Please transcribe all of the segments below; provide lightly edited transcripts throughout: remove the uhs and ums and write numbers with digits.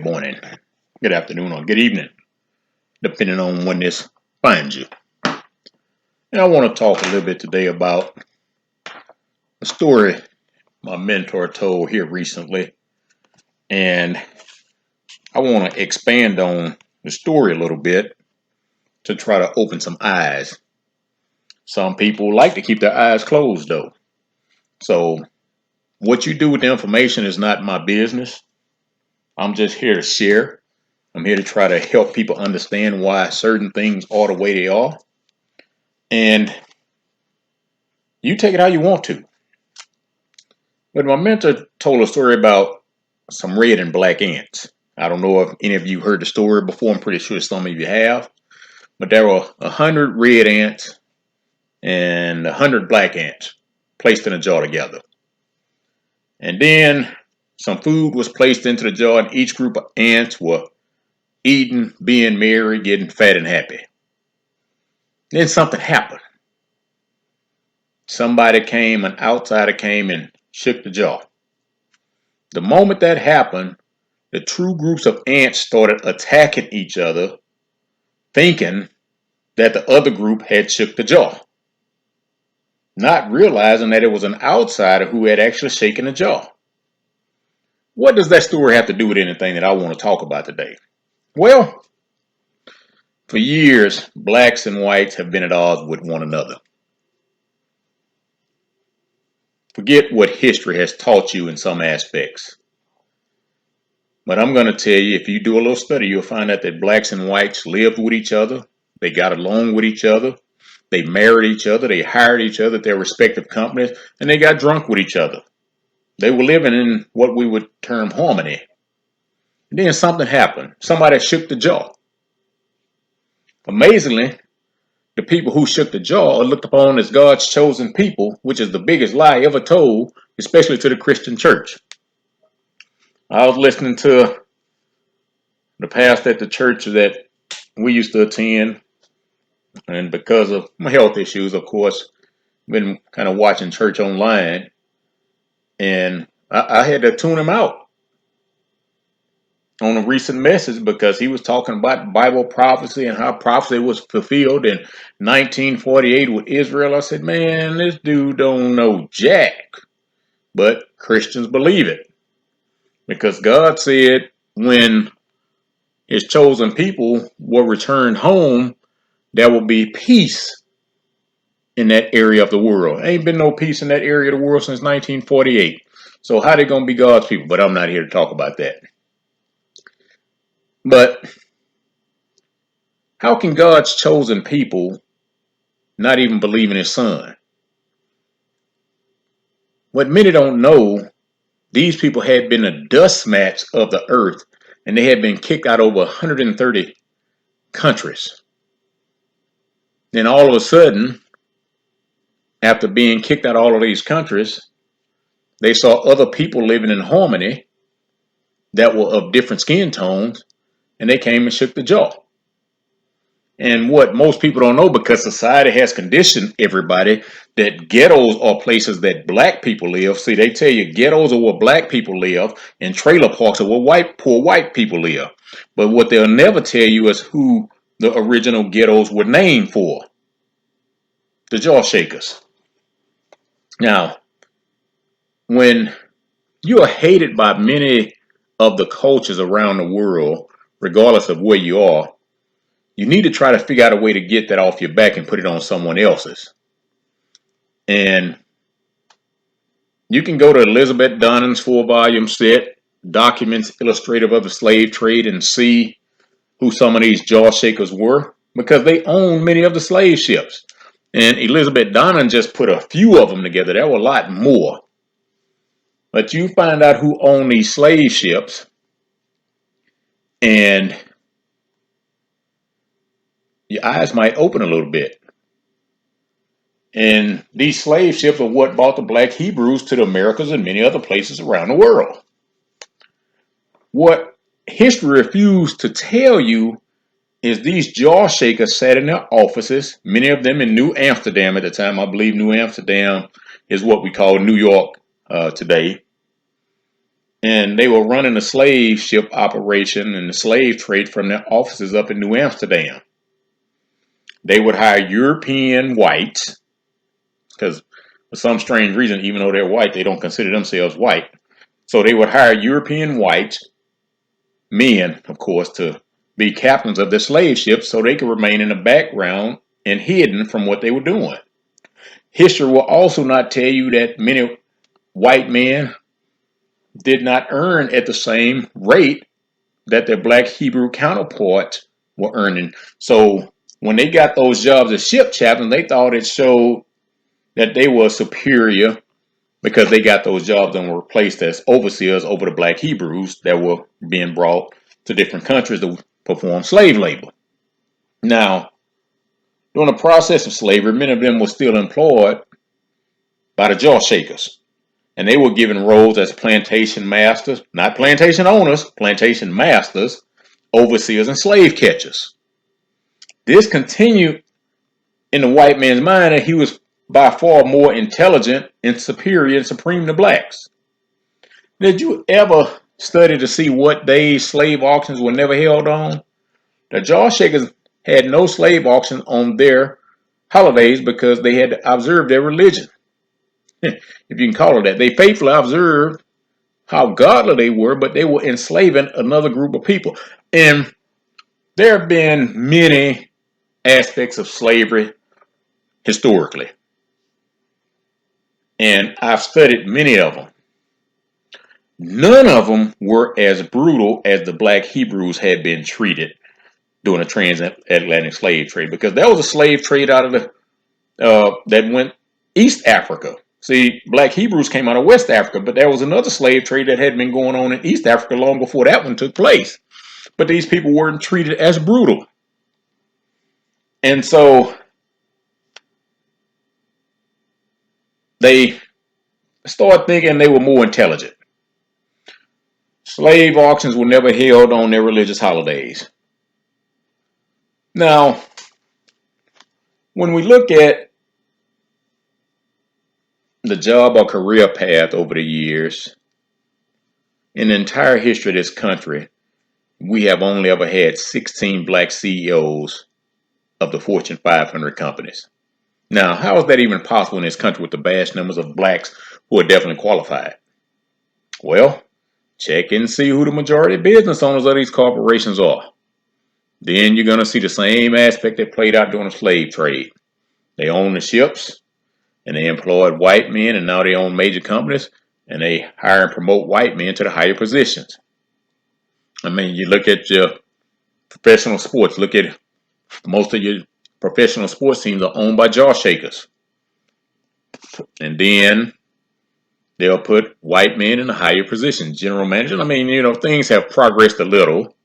morning, good afternoon, or good evening, depending on when this finds you. And I want to talk a little bit today about a story my mentor told here recently. And I want to expand on the story a little bit to try to open some eyes. Some people like to keep their eyes closed, though. So, what you do with the information is not my business. I'm just here to share. I'm here to try to help people understand why certain things are the way they are. And you take it how you want to. But my mentor told a story about some red and black ants. I don't know if any of you heard the story before. I'm pretty sure some of you have. But there were 100 red ants and 100 black ants placed in a jar together. And then some food was placed into the jar, and each group of ants were eating, being merry, getting fat and happy. Then something happened. An outsider came and shook the jar. The moment that happened, the two groups of ants started attacking each other, thinking that the other group had shook the jar, not realizing that it was an outsider who had actually shaken the jar. What does that story have to do with anything that I want to talk about today? Well, for years, blacks and whites have been at odds with one another. Forget what history has taught you in some aspects. But I'm going to tell you, if you do a little study, you'll find out that blacks and whites lived with each other. They got along with each other. They married each other. They hired each other at their respective companies. And they got drunk with each other. They were living in what we would term harmony. And then something happened. Somebody shook the jar. Amazingly, the people who shook the jar are looked upon as God's chosen people, which is the biggest lie ever told, especially to the Christian church. I was listening to the pastor at the church that we used to attend, and because of my health issues, of course, been kind of watching church online, and I had to tune him out on a recent message because he was talking about Bible prophecy and how prophecy was fulfilled in 1948 with Israel. I said, man, this dude don't know jack, but Christians believe it because God said when his chosen people were returned home, there will be peace in that area of the world. Ain't been no peace in that area of the world since 1948. So how they going to be God's people? But I'm not here to talk about that. But how can God's chosen people not even believe in his son? What many don't know, these people had been a dust match of the earth, and they had been kicked out over 130 countries. Then all of a sudden, after being kicked out of all of these countries, they saw other people living in harmony that were of different skin tones, and they came and shook the jar. And what most people don't know, because society has conditioned everybody that ghettos are places that black people live. See, they tell you ghettos are where black people live, and trailer parks are where poor white people live. But what they'll never tell you is who the original ghettos were named for. The jaw shakers. Now, when you are hated by many of the cultures around the world, regardless of where you are, you need to try to figure out a way to get that off your back and put it on someone else's. And you can go to Elizabeth Donning's 4-volume set, Documents Illustrative of the Slave Trade, and see who some of these jaw shakers were, because they own many of the slave ships. And Elizabeth Donning just put a few of them together. There were a lot more. But you find out who owned these slave ships, and your eyes might open a little bit. And these slave ships are what brought the black Hebrews to the Americas and many other places around the world. What history refused to tell you is these jaw shakers sat in their offices, many of them in New Amsterdam at the time. I believe New Amsterdam is what we call New York today. And they were running a slave ship operation and the slave trade from their offices up in New Amsterdam. They would hire European whites, because for some strange reason, even though they're white, they don't consider themselves white. So they would hire European whites, men, of course, to be captains of the slave ships so they could remain in the background and hidden from what they were doing. History will also not tell you that many white men did not earn at the same rate that their black Hebrew counterparts were earning. So when they got those jobs as ship captains, they thought it showed that they were superior because they got those jobs and were placed as overseers over the black Hebrews that were being brought to different countries to perform slave labor. Now, during the process of slavery, many of them were still employed by the jaw shakers. And they were given roles as plantation masters, not plantation owners, plantation masters, overseers, and slave catchers. This continued in the white man's mind that he was by far more intelligent and superior and supreme to blacks. Did you ever study to see what days slave auctions were never held on? The jaw shakers had no slave auctions on their holidays because they had to observe their religion. If you can call it that. They faithfully observed how godly they were, but they were enslaving another group of people. And there have been many aspects of slavery historically. And I've studied many of them. None of them were as brutal as the black Hebrews had been treated during the transatlantic slave trade, because there was a slave trade out of the that went East Africa. See, black Hebrews came out of West Africa, but there was another slave trade that had been going on in East Africa long before that one took place. But these people weren't treated as brutal. And so they started thinking they were more intelligent. Slave auctions were never held on their religious holidays. Now, when we look at the job or career path over the years, in the entire history of this country, we have only ever had 16 black CEOs of the Fortune 500 companies. Now, how is that even possible in this country with the vast numbers of blacks who are definitely qualified? Well, check and see who the majority business owners of these corporations are. Then you're going to see the same aspect that played out during the slave trade. They own the ships, and they employed white men, and now they own major companies, and they hire and promote white men to the higher positions. I mean, you look at your professional sports. Look at most of your professional sports teams are owned by jaw shakers. And then they'll put white men in a higher position. General manager, I mean, things have progressed a little,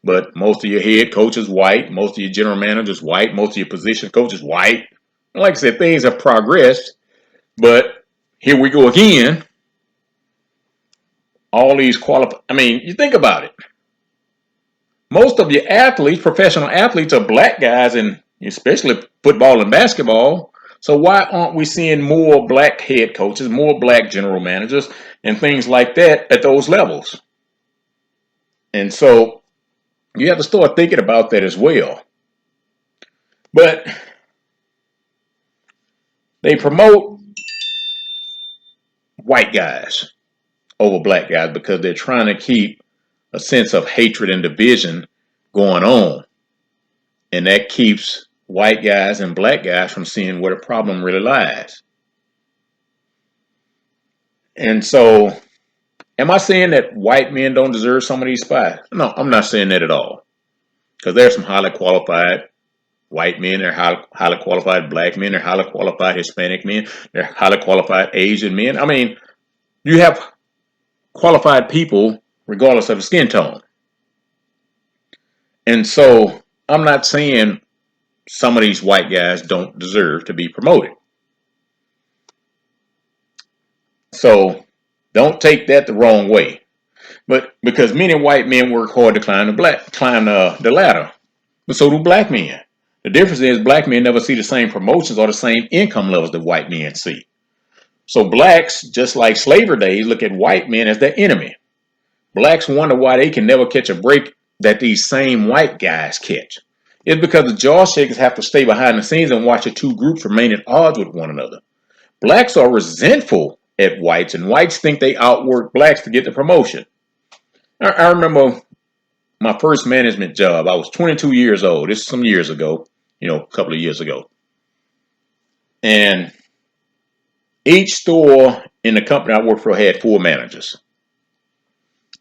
but most of your head coach is white. Most of your general managers white. Most of your position coaches white. Like I said, things have progressed, but here we go again. All these you think about it. Most of your athletes, professional athletes, are black guys, and especially football and basketball. So why aren't we seeing more black head coaches, more black general managers, and things like that at those levels? And so you have to start thinking about that as well. But they promote white guys over black guys because they're trying to keep a sense of hatred and division going on. And that keeps white guys and black guys from seeing where the problem really lies. And so, am I saying that white men don't deserve some of these spots? No, I'm not saying that at all. Because there's some highly qualified white men, there are highly qualified black men, there are highly qualified Hispanic men, there are highly qualified Asian men. I mean, you have qualified people regardless of the skin tone. And so I'm not saying some of these white guys don't deserve to be promoted. So don't take that the wrong way. But because many white men work hard to climb the ladder, but so do black men. The difference is black men never see the same promotions or the same income levels that white men see. So blacks, just like slavery days, look at white men as their enemy. Blacks wonder why they can never catch a break that these same white guys catch. It's because the jaw shakers have to stay behind the scenes and watch the two groups remain at odds with one another. Blacks are resentful at whites, and whites think they outwork blacks to get the promotion. I remember my first management job. I was 22 years old. This is some years ago, a couple of years ago. And each store in the company I worked for had 4 managers.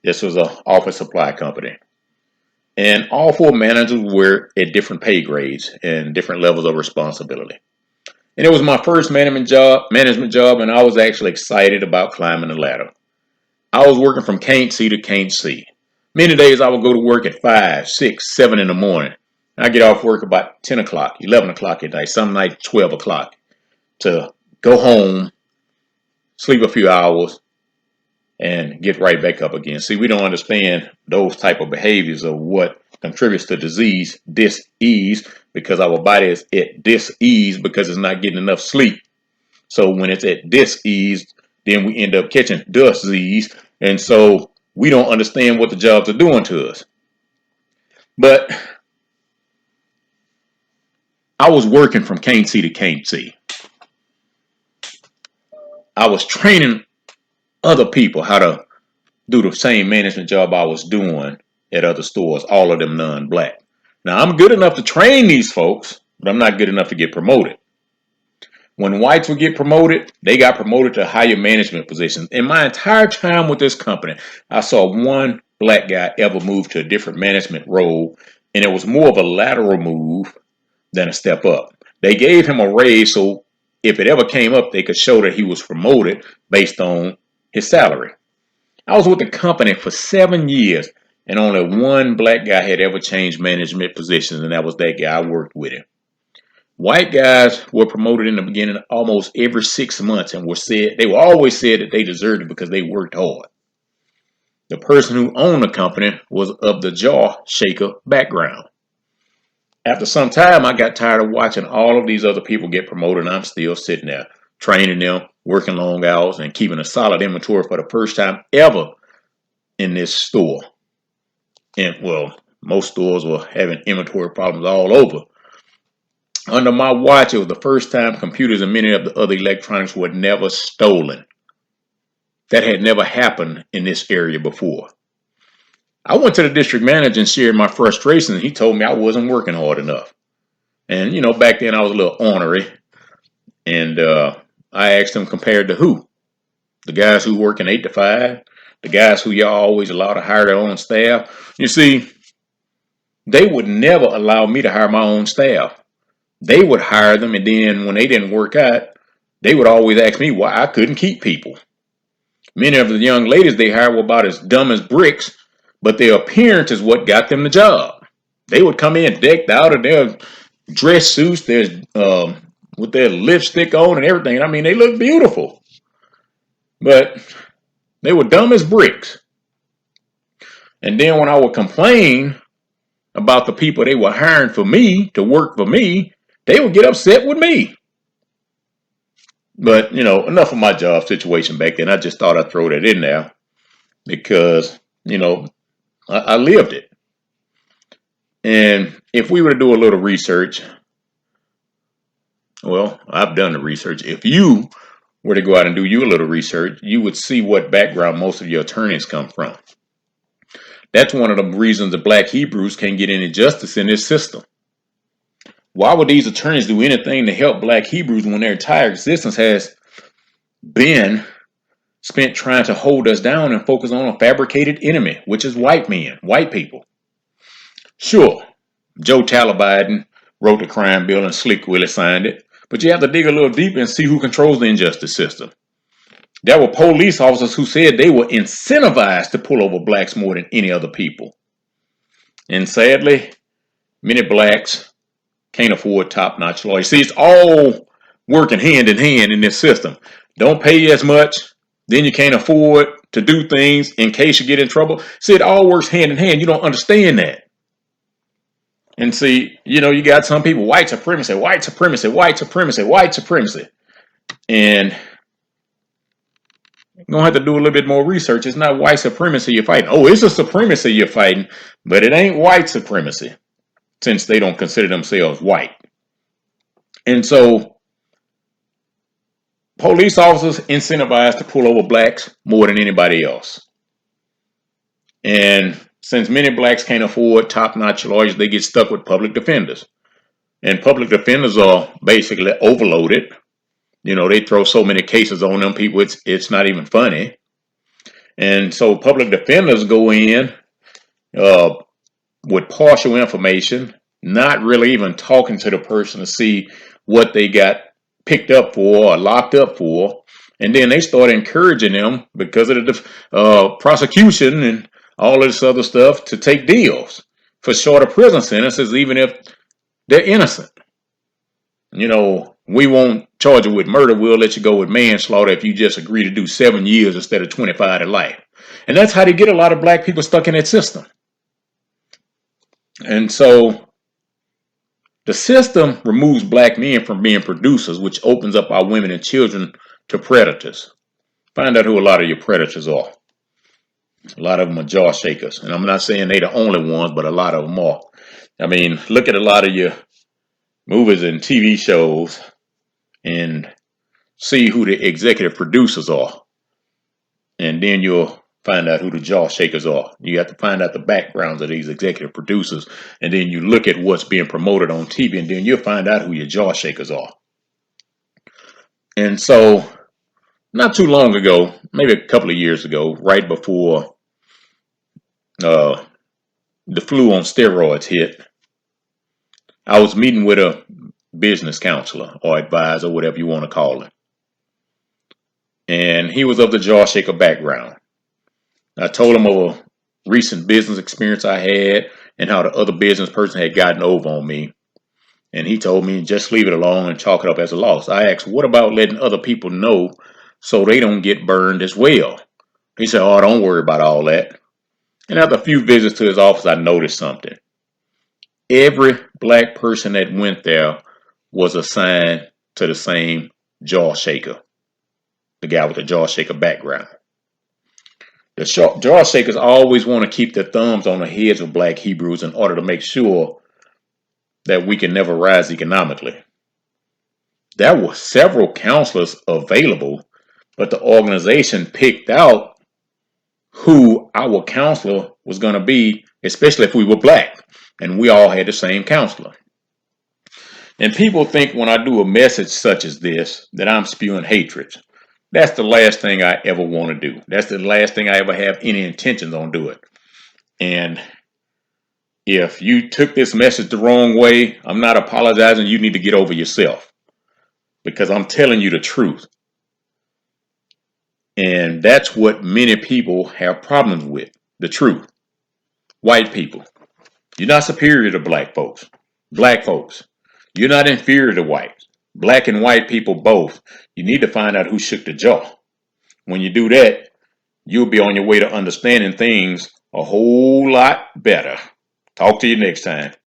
This was an office supply company. And all 4 managers were at different pay grades and different levels of responsibility. And it was my first management job, and I was actually excited about climbing the ladder. I was working from can't see to can't see. Many days I would go to work at 5, 6, 7 in the morning. I get off work about 10 o'clock, 11 o'clock at night, some nights 12 o'clock, to go home, sleep a few hours, and get right back up again. See, we don't understand those type of behaviors of what contributes to disease, dis-ease, because our body is at dis-ease because it's not getting enough sleep. So when it's at dis-ease, then we end up catching disease, and so we don't understand what the jobs are doing to us. But I was working from can't see to can't see. I was training other people how to do the same management job I was doing at other stores, all of them non-black. Now, I'm good enough to train these folks, but I'm not good enough to get promoted. When whites would get promoted, they got promoted to higher management positions. In my entire time with this company, I saw one black guy ever move to a different management role, and it was more of a lateral move than a step up. They gave him a raise, so if it ever came up, they could show that he was promoted based on his salary. I was with the company for 7 years, and only one black guy had ever changed management positions, and that was that guy I worked with him. White guys were promoted in the beginning almost every 6 months, and they were always said that they deserved it because they worked hard. The person who owned the company was of the jaw shaker background. After some time, I got tired of watching all of these other people get promoted, and I'm still sitting there training them, working long hours, and keeping a solid inventory for the first time ever in this store. And well, most stores were having inventory problems all over. Under my watch, it was the first time computers and many of the other electronics were never stolen. That had never happened in this area before. I went to the district manager and shared my frustration, and he told me I wasn't working hard enough. And, back then I was a little ornery. And I asked him compared to who? The guys who work in 8 to 5? The guys who y'all always allow to hire their own staff? You see, they would never allow me to hire my own staff. They would hire them, and then when they didn't work out, they would always ask me why I couldn't keep people. Many of the young ladies they hired were about as dumb as bricks, but their appearance is what got them the job. They would come in decked out in their dress suits, with their lipstick on and everything. I mean, they looked beautiful, but they were dumb as bricks. And then when I would complain about the people they were hiring for me to work for me, they would get upset with me. But, enough of my job situation back then. I just thought I'd throw that in there because, I lived it. And if we were to do a little research, well, I've done the research. If you were to go out and do you a little research, you would see what background most of your attorneys come from. That's one of the reasons the black Hebrews can't get any justice in this system. Why would these attorneys do anything to help black Hebrews when their entire existence has been spent trying to hold us down and focus on a fabricated enemy, which is white men, white people? Sure, Joe Biden wrote the crime bill and Slick Willie signed it, but you have to dig a little deeper and see who controls the injustice system. There were police officers who said they were incentivized to pull over blacks more than any other people. And sadly, many blacks can't afford top-notch lawyers. See, it's all working hand in hand in this system. Don't pay as much, then you can't afford to do things in case you get in trouble. See, it all works hand in hand. You don't understand that. And see, you got some people, white supremacy, white supremacy, white supremacy, white supremacy. And You're going to have to do a little bit more research. It's not white supremacy you're fighting. Oh, it's a supremacy you're fighting, but it ain't white supremacy since they don't consider themselves white. And so police officers incentivized to pull over blacks more than anybody else. And since many blacks can't afford top-notch lawyers, they get stuck with public defenders. And public defenders are basically overloaded. You know, they throw so many cases on them people, it's not even funny. And so public defenders go in with partial information, not really even talking to the person to see what they got picked up for or locked up for. And then they start encouraging them because of the prosecution and all of this other stuff to take deals for shorter prison sentences, even if they're innocent. You know, we won't charge you with murder. We'll let you go with manslaughter if you just agree to do 7 years instead of 25 to life. And that's how they get a lot of black people stuck in that system. And so the system removes black men from being producers, which opens up our women and children to predators. Find out who a lot of your predators are. A lot of them are jaw shakers. And I'm not saying they're the only ones, but a lot of them are. I mean, look at a lot of your movies and TV shows and see who the executive producers are. And then you'll find out who the jaw shakers are. You have to find out the backgrounds of these executive producers. And then you look at what's being promoted on TV, and then you'll find out who your jaw shakers are. And so, not too long ago, maybe a couple of years ago, right before the flu on steroids hit, I was meeting with a business counselor or advisor, whatever you want to call it. And he was of the jaw shaker background. I told him of a recent business experience I had and how the other business person had gotten over on me. And he told me just leave it alone and chalk it up as a loss. I asked, what about letting other people know so they don't get burned as well? He said, oh, don't worry about all that. And after a few visits to his office, I noticed something. Every black person that went there was assigned to the same jaw shaker, the guy with the jaw shaker background. The jaw shakers always want to keep their thumbs on the heads of black Hebrews in order to make sure that we can never rise economically. There were several counselors available, but the organization picked out who our counselor was going to be, especially if we were black, and we all had the same counselor. And people think when I do a message such as this that I'm spewing hatred. That's the last thing I ever want to do. That's the last thing I ever have any intentions on doing. And if you took this message the wrong way, I'm not apologizing. You need to get over yourself because I'm telling you the truth. And that's what many people have problems with, the truth. White people. You're not superior to black folks. Black folks. You're not inferior to whites. Black and white people both. You need to find out who shook the jaw. When you do that, you'll be on your way to understanding things a whole lot better. Talk to you next time.